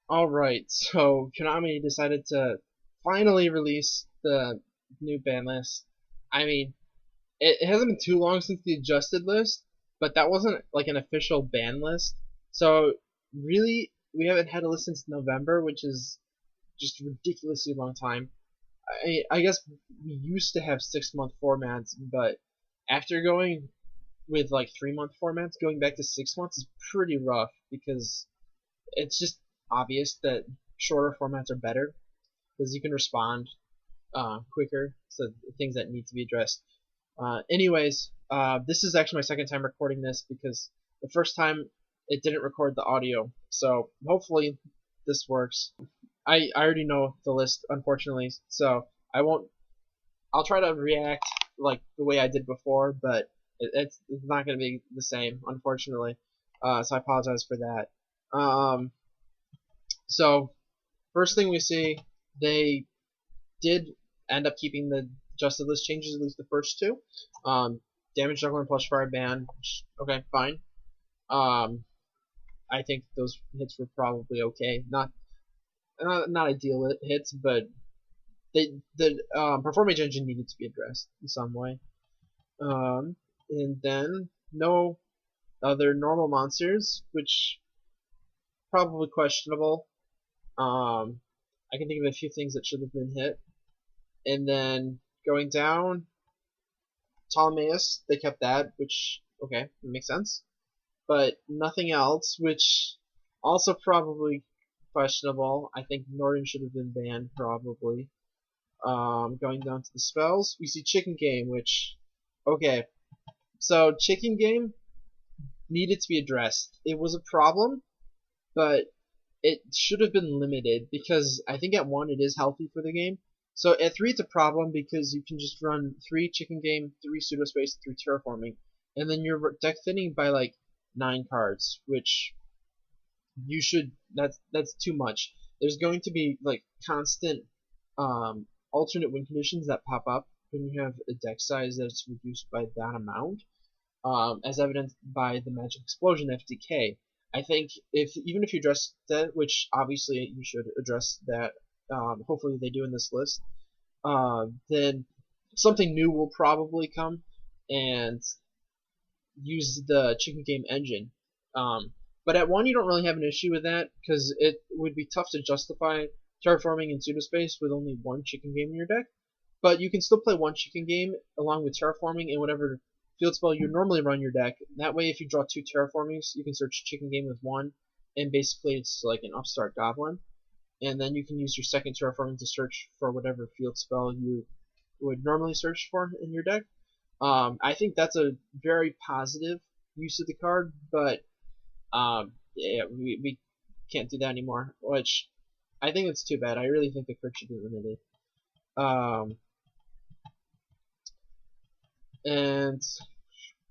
Alright, so Konami decided to finally release the new ban list. I mean, it hasn't been too long since the adjusted list, but that wasn't like an official ban list. So really, we haven't had a list since November, which is just a ridiculously long time. I guess we used to have 6 month formats, but after going with like 3 month formats, going back to 6 months is pretty rough because it's just obvious that shorter formats are better because you can respond quicker to things that need to be addressed. Anyways, this is actually my second time recording this because the first time it didn't record the audio, so hopefully this works. I already know the list, unfortunately, so I won't. I'll try to react like the way I did before, but it's not going to be the same, unfortunately. So I apologize for that. So first thing we see, they did end up keeping the adjusted list changes, at least the first two. Damage Juggler and Plushfire ban. Okay, fine. I think those hits were probably okay. Not ideal hits, but the Performage engine needed to be addressed in some way. And then no other normal monsters, which probably questionable. I can think of a few things that should have been hit. And then going down, Ptolemaeus, they kept that, which, okay, it makes sense. But nothing else, which also probably questionable. I think Norden should have been banned, probably. Going down to the spells, we see Chicken Game, which, okay. So, Chicken Game needed to be addressed. It was a problem, but it should have been limited because I think at 1 it is healthy for the game. So at 3 it's a problem because you can just run 3 Chicken Game, 3 Pseudospace, 3 Terraforming, and then you're deck thinning by like 9 cards, which you should. That's too much. There's going to be like constant alternate win conditions that pop up when you have a deck size that's reduced by that amount, as evidenced by the Magic Explosion FDK. I think even if you address that, which obviously you should address that, hopefully they do in this list, then something new will probably come and use the Chicken Game engine. But at 1 you don't really have an issue with that because it would be tough to justify terraforming in pseudospace with only 1 Chicken Game in your deck. But you can still play 1 Chicken Game along with terraforming and whatever field spell you normally run your deck. That way, if you draw 2 terraformings, you can search Chicken Game with 1, and basically it's like an Upstart Goblin. And then you can use your second terraforming to search for whatever field spell you would normally search for in your deck. I think that's a very positive use of the card, but yeah, we can't do that anymore, which I think it's too bad. I really think the card should be limited. And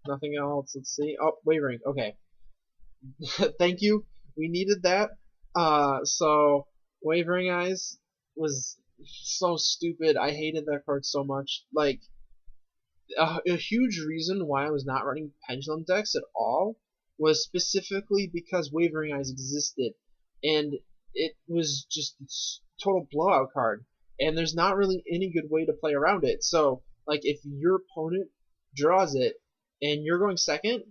nothing else. Let's see. Oh, Wavering. Okay. Thank you. We needed that. So Wavering Eyes was so stupid. I hated that card so much. Like, a huge reason why I was not running Pendulum decks at all was specifically because Wavering Eyes existed, and it was just a total blowout card. And there's not really any good way to play around it. So, like, if your opponent draws it, and you're going second,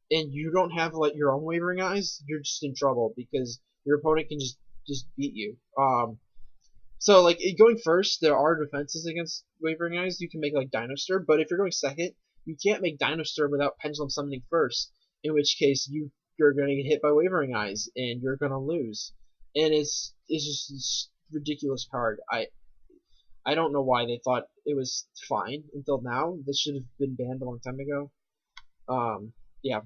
and you don't have like your own Wavering Eyes, you're just in trouble because your opponent can just beat you. So like going first, there are defenses against Wavering Eyes. You can make like Ignister, but if you're going second, you can't make Ignister without Pendulum summoning first. In which case you're going to get hit by Wavering Eyes and you're going to lose. And it's just this ridiculous card. I don't know why they thought it was fine until now. This should have been banned a long time ago. Yeah,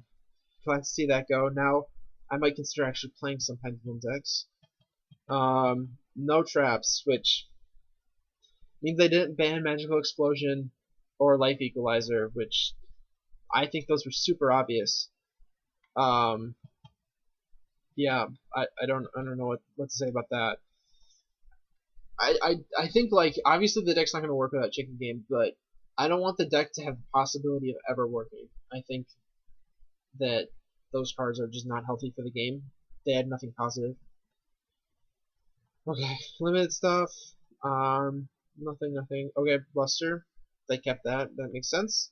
glad to see that go. Now I might consider actually playing some Pendulum decks. No traps, which means they didn't ban Magical Explosion or Life Equalizer, which I think those were super obvious. Yeah, I don't know what to say about that. I think like obviously the deck's not gonna work without Chicken Game, but I don't want the deck to have the possibility of ever working. I think that those cards are just not healthy for the game. They add nothing positive. Okay, limited stuff. Nothing. Okay, Buster. They kept that. That makes sense.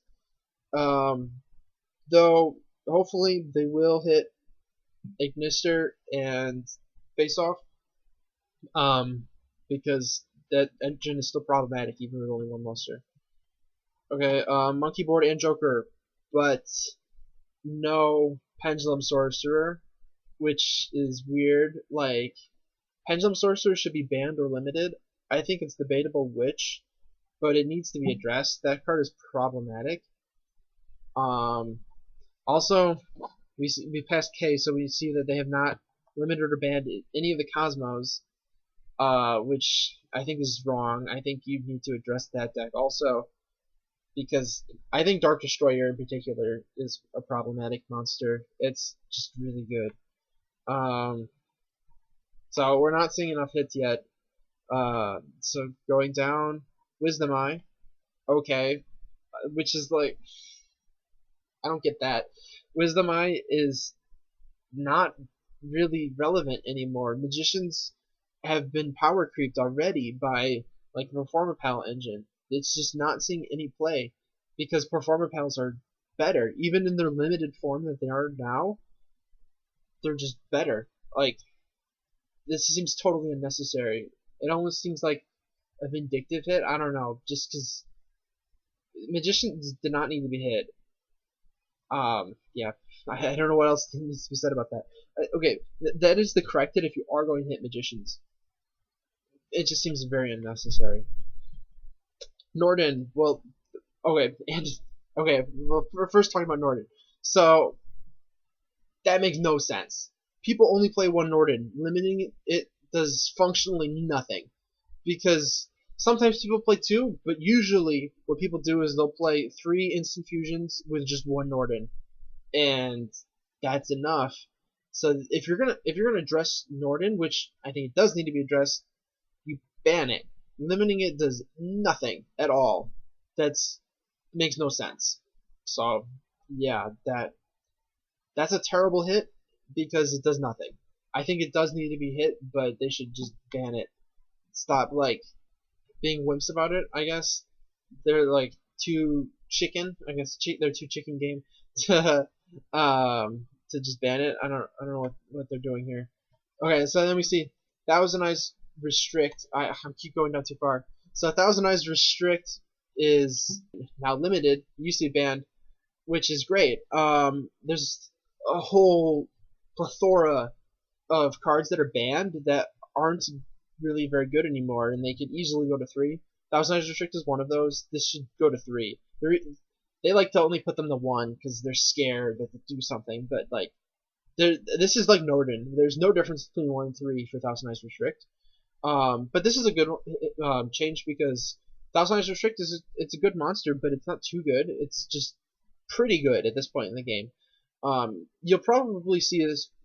Um, though hopefully they will hit Ignister and Face-Off. Um, because that engine is still problematic even with only one Buster. Okay, Monkeyboard and Joker, but no Pendulum Sorcerer, which is weird. Like, Pendulum Sorcerer should be banned or limited. I think it's debatable which, but it needs to be addressed. That card is problematic. Also, we passed K, so we see that they have not limited or banned any of the Cosmos, which I think is wrong. I think you need to address that deck also, because I think Dark Destroyer in particular is a problematic monster. It's just really good. So we're not seeing enough hits yet. So going down, Wisdom Eye, okay, which is like, I don't get that. Wisdom Eye is not really relevant anymore. Magicians have been power creeped already by like the Performapal engine. It's just not seeing any play because Performapals are better, even in their limited form that they are now. They're just better. Like, this seems totally unnecessary. It almost seems like a vindictive hit. I don't know, just because magicians did not need to be hit. Yeah, I don't know what else needs to be said about that. Okay, that is the correct hit if you are going to hit magicians. It just seems very unnecessary. Norden, well, okay, and okay, well, we're first talking about Norden. So that makes no sense. People only play one Norden. Limiting it does functionally nothing because sometimes people play two, but usually what people do is they'll play 3 instant fusions with just one Norden, and that's enough. So if you're gonna address Norden, which I think it does need to be addressed, you ban it. Limiting it does nothing at all. That's makes no sense. So yeah, that's a terrible hit because it does nothing. I think it does need to be hit, but they should just ban it. Stop like being wimps about it. I guess they're like too chicken. I guess they're too chicken game to just ban it. I don't know what they're doing here. Okay, so then we see Thousand Eyes Restrict. I keep going down too far. So Thousand Eyes Restrict is now limited. It used to be banned, which is great. There's a whole plethora of cards that are banned that aren't really very good anymore, and they could easily go to 3. Thousand Eyes Restrict is one of those. This should go to 3. They like to only put them to 1 because they're scared that they do something, but like, this is like Norden. There's no difference between 1 and 3 for Thousand Eyes Restrict. But this is a good change because Thousand Eyes Restrict it's a good monster, but it's not too good. It's just pretty good at this point in the game. You'll probably see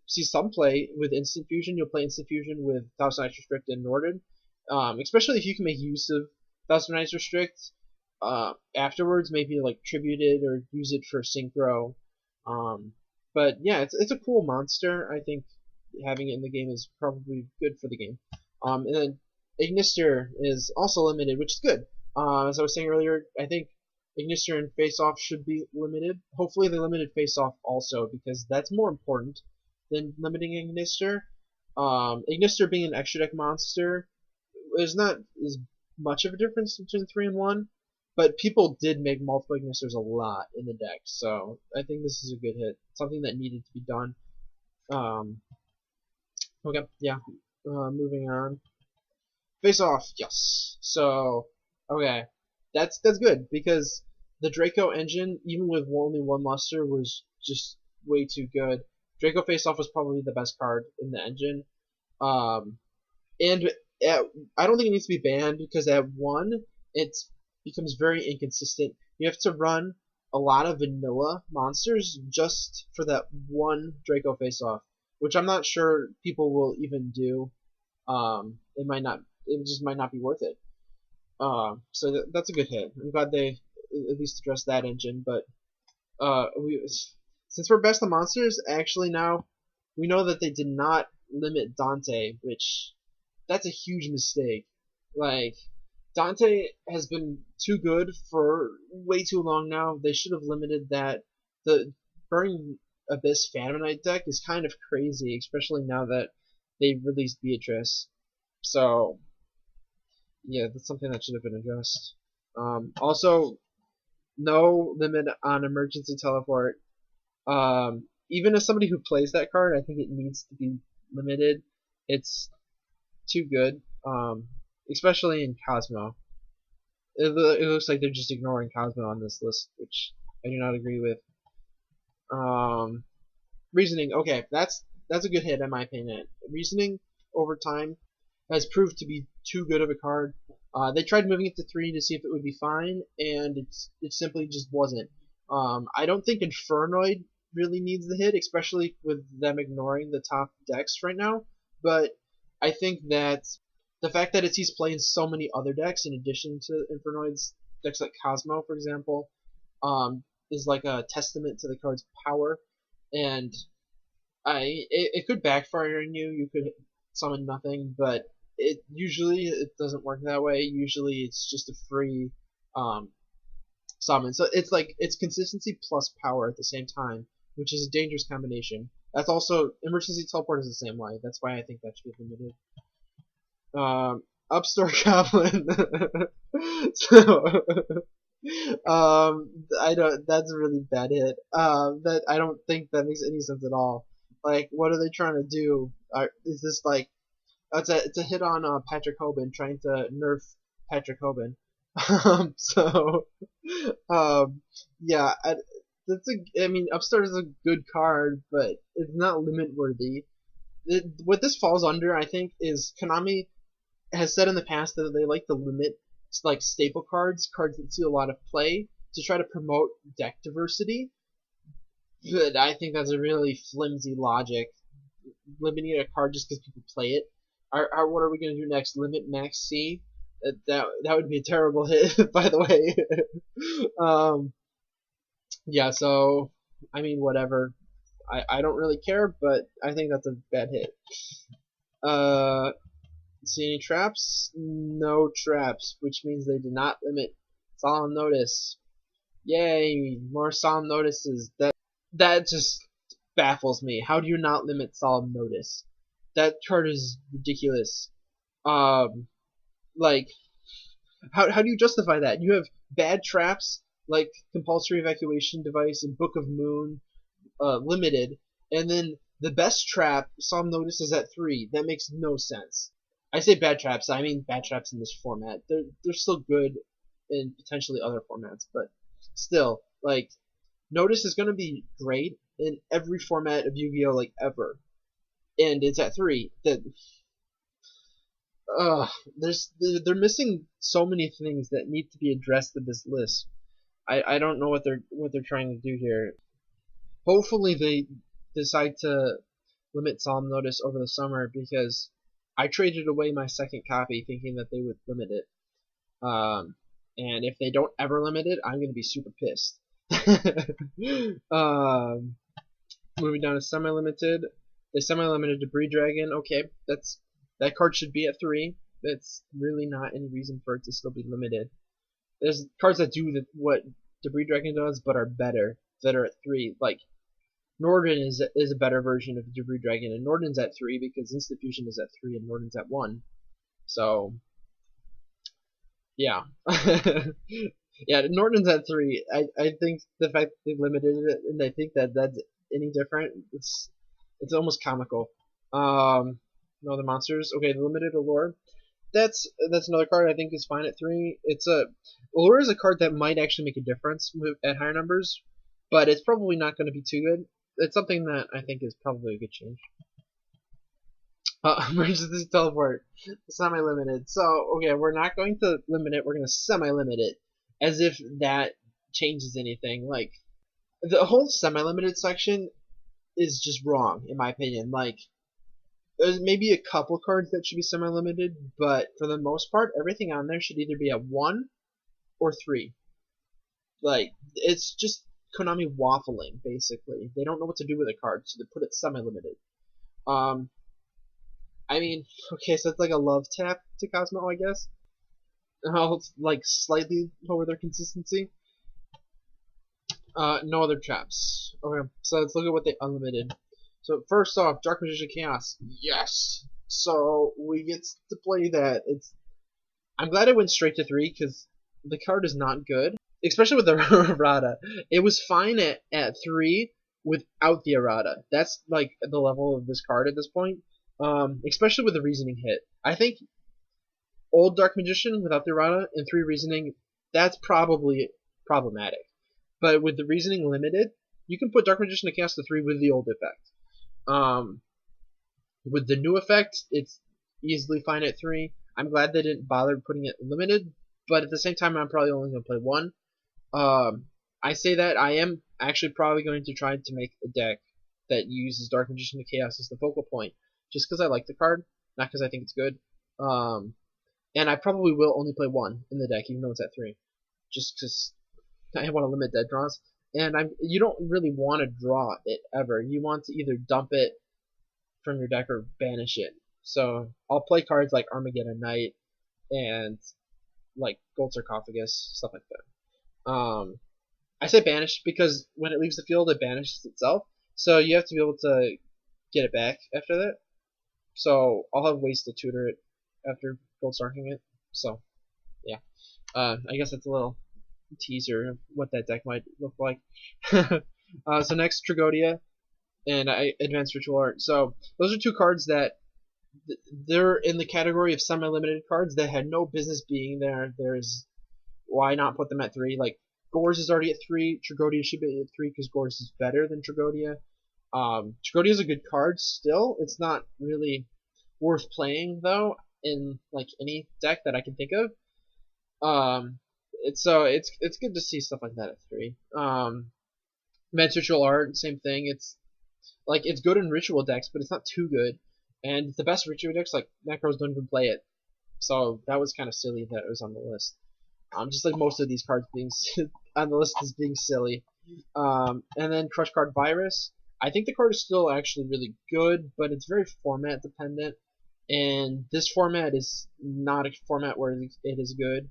some play with Instant Fusion. You'll play Instant Fusion with Thousand Eyes Restrict and Norden, especially if you can make use of Thousand Eyes Restrict afterwards, maybe like tribute it or use it for synchro. But yeah, it's a cool monster. I think having it in the game is probably good for the game. And then Ignister is also limited, which is good. As I was saying earlier, I think Ignister and Face-Off should be limited. Hopefully they limited Face-Off also, because that's more important than limiting Ignister. Ignister being an extra deck monster, there's not as much of a difference between 3 and 1, but people did make multiple Ignisters a lot in the deck, so I think this is a good hit. Something that needed to be done. Okay, yeah. Moving on. Face Off, yes. So, okay, that's good because the Draco engine, even with only one luster, was just way too good. Draco Face Off was probably the best card in the engine, and I don't think it needs to be banned because at 1 it becomes very inconsistent. You have to run a lot of vanilla monsters just for that one Draco Face Off, which I'm not sure people will even do. It just might not be worth it. So that's a good hit. I'm glad they at least addressed that engine. But since we're best of monsters, actually now we know that they did not limit Dante, which that's a huge mistake. Like, Dante has been too good for way too long now. They should have limited that. The Burning Abyss Phantom Knight deck is kind of crazy, especially now that they released Beatrice. So, yeah, that's something that should have been addressed. Also, no limit on emergency teleport. Even as somebody who plays that card, I think it needs to be limited. It's too good, especially in Cosmo. It looks like they're just ignoring Cosmo on this list, which I do not agree with. Reasoning, okay, that's a good hit in my opinion. Reasoning over time has proved to be too good of a card. They tried moving it to 3 to see if it would be fine, and it simply just wasn't. I don't think Infernoid really needs the hit, especially with them ignoring the top decks right now. But I think that the fact that it sees play in so many other decks in addition to Infernoid's decks like Cosmo, for example, is like a testament to the card's power. And it could backfire on you. You could summon nothing, but usually it doesn't work that way. Usually it's just a free summon. So it's consistency plus power at the same time, which is a dangerous combination. That's also emergency teleport is the same way. That's why I think that should be limited. Upstart Goblin. So I don't. That's a really bad hit. That I don't think that makes any sense at all. Like, what are they trying to do? Is this like it's a hit on Patrick Hoban trying to nerf Patrick Hoban. So yeah, I mean, Upstart is a good card, but it's not limit worthy. What this falls under, I think, is Konami has said in the past that they like to limit like staple cards that see a lot of play, to try to promote deck diversity. But I think that's a really flimsy logic. Limiting a card just because people play it. What are we going to do next? Limit Max C? That would be a terrible hit, by the way. Yeah, so, I mean, whatever. I don't really care, but I think that's a bad hit. See any traps? No traps, which means they did not limit Solemn Notice. Yay, more Solemn Notices. That just baffles me. How do you not limit Solemn Notice? That card is ridiculous. Like, how do you justify that? You have bad traps like Compulsory Evacuation Device and Book of Moon, limited, and then the best trap, Solemn Notice, is at 3. That makes no sense. I say bad traps, I mean bad traps in this format. They're still good in potentially other formats, but still, like, Notice is going to be great in every format of Yu-Gi-Oh! Like, ever. And it's at 3. They're missing so many things that need to be addressed in this list. I don't know what they're trying to do here. Hopefully they decide to limit Solemn Notice over the summer, because I traded away my second copy thinking that they would limit it. And if they don't ever limit it, I'm gonna be super pissed. Moving down to semi-limited. The semi-limited Debris Dragon. Okay, that card should be at 3. That's really not any reason for it to still be limited. There's cards that do what Debris Dragon does, but are better, that are at 3. Like, Norden is a better version of Debris Dragon, and Norden's at 3 because Instant Fusion is at 3 and Norden's at 1. So, yeah. Yeah, Norden's at 3. I think the fact that they limited it, and I think that that's any different, it's almost comical. No other monsters. Okay, the limited Allure. That's another card I think is fine at 3. Allure is a card that might actually make a difference at higher numbers, but it's probably not going to be too good. It's something that I think is probably a good change. Emergency teleport, semi-limited. So, okay, we're not going to limit it. We're going to semi-limit it, as if that changes anything. Like, the whole semi-limited section is just wrong, in my opinion. Like, there's maybe a couple cards that should be semi-limited, but for the most part, everything on there should either be at 1 or 3. Like, it's just Konami waffling, basically. They don't know what to do with a card, so they put it semi-limited. I mean, okay, so it's like a love tap to Cosmo, I guess. I'll like slightly lower their consistency. No other traps. Okay, so let's look at what they unlimited. So first off, Dark Magician Chaos. Yes. So we get to play that. I'm glad it went straight to 3 because the card is not good, especially with the errata. It was fine at 3 without the errata. That's like the level of this card at this point. Especially with the reasoning hit. I think old Dark Magician without the errata and 3 reasoning, that's probably problematic. But with the reasoning limited, you can put Dark Magician to Chaos to 3 with the old effect. With the new effect, it's easily fine at 3. I'm glad they didn't bother putting it limited, but at the same time, I'm probably only going to play 1. I say that I am actually probably going to try to make a deck that uses Dark Magician to Chaos as the focal point, just because I like the card, not because I think it's good. And I probably will only play 1 in the deck, even though it's at 3, just because I want to limit dead draws. And you don't really want to draw it ever. You want to either dump it from your deck or banish it. So I'll play cards like Armageddon Knight and like Gold Sarcophagus, stuff like that. I say banish because when it leaves the field, it banishes itself. So you have to be able to get it back after that. So I'll have ways to tutor it after Gold Sarking it. So yeah, I guess that's a little teaser of what that deck might look like. So next, Tragodia and Advanced Ritual Art. So those are 2 cards that they're in the category of semi-limited cards that had no business being there. There's why not put them at 3? Like Gores is already at 3. Tragodia should be at 3 because Gores is better than Tragodia. Tragodia is a good card still. It's not really worth playing though in like any deck that I can think of. It's good to see stuff like that at 3. Advanced Ritual Art, same thing. It's good in ritual decks, but it's not too good. And the best ritual decks like Necros don't even play it. So that was kind of silly that it was on the list. Just like most of these cards being on the list is being silly. And then Crush Card Virus. I think the card is still actually really good, but it's very format dependent. And this format is not a format where it is good.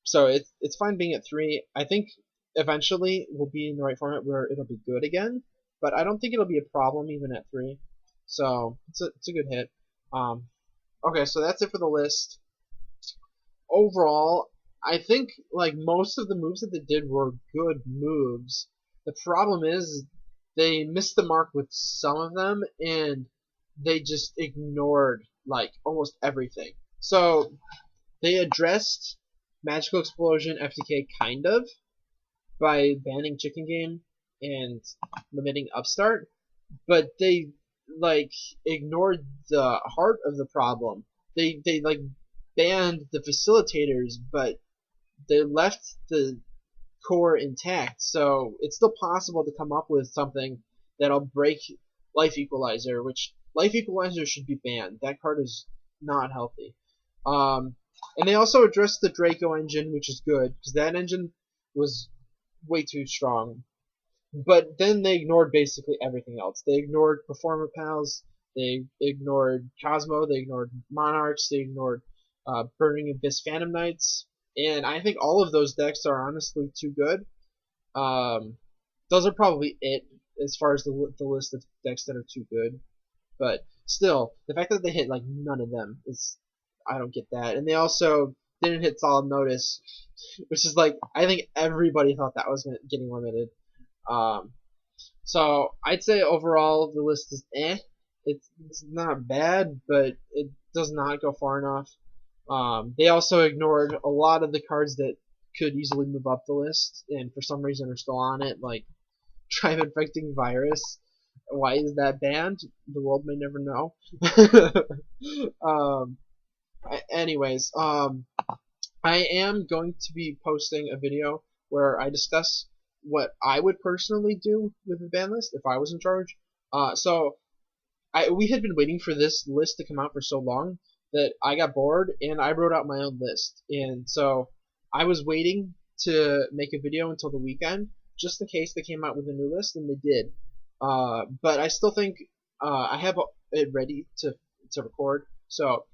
So it's fine being at 3. I think eventually we'll be in the right format where it'll be good again, but I don't think it'll be a problem even at 3. So it's a good hit. Okay, so that's it for the list. Overall, I think like most of the moves that they did were good moves. The problem is they missed the mark with some of them, and they just ignored like almost everything. So they addressed Magical Explosion FTK kind of by banning Chicken Game and limiting Upstart, but they like ignored the heart of the problem. They like banned the facilitators, but they left the core intact. So it's still possible to come up with something that'll break Life Equalizer, which Life Equalizer should be banned. That card is not healthy. And they also addressed the Draco engine, which is good, because that engine was way too strong. But then they ignored basically everything else. They ignored Performapals, they ignored Cosmo, they ignored Monarchs, they ignored Burning Abyss Phantom Knights, and I think all of those decks are honestly too good. Those are probably it as far as the list of decks that are too good. But still, the fact that they hit like none of them is, I don't get that. And they also didn't hit Solemn Notice, which is like, I think everybody thought that was getting limited. So I'd say overall the list is eh. It's not bad, but it does not go far enough. They also ignored a lot of the cards that could easily move up the list, and for some reason are still on it, like Tribe Infecting Virus. Why is that banned? The world may never know. Anyways, I am going to be posting a video where I discuss what I would personally do with the ban list if I was in charge. So we had been waiting for this list to come out for so long that I got bored and I wrote out my own list. And so I was waiting to make a video until the weekend just in case they came out with a new list, and they did. But I still think I have it ready to record, so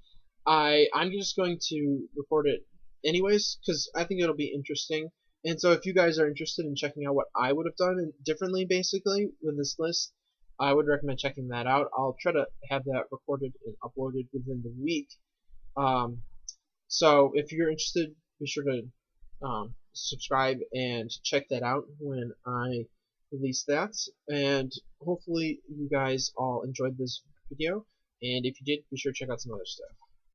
I'm just going to record it anyways because I think it'll be interesting. And so if you guys are interested in checking out what I would have done differently, basically with this list, I would recommend checking that out. I'll try to have that recorded and uploaded within the week. So if you're interested, be sure to subscribe and check that out when I release that. And hopefully you guys all enjoyed this video. And if you did, be sure to check out some other stuff.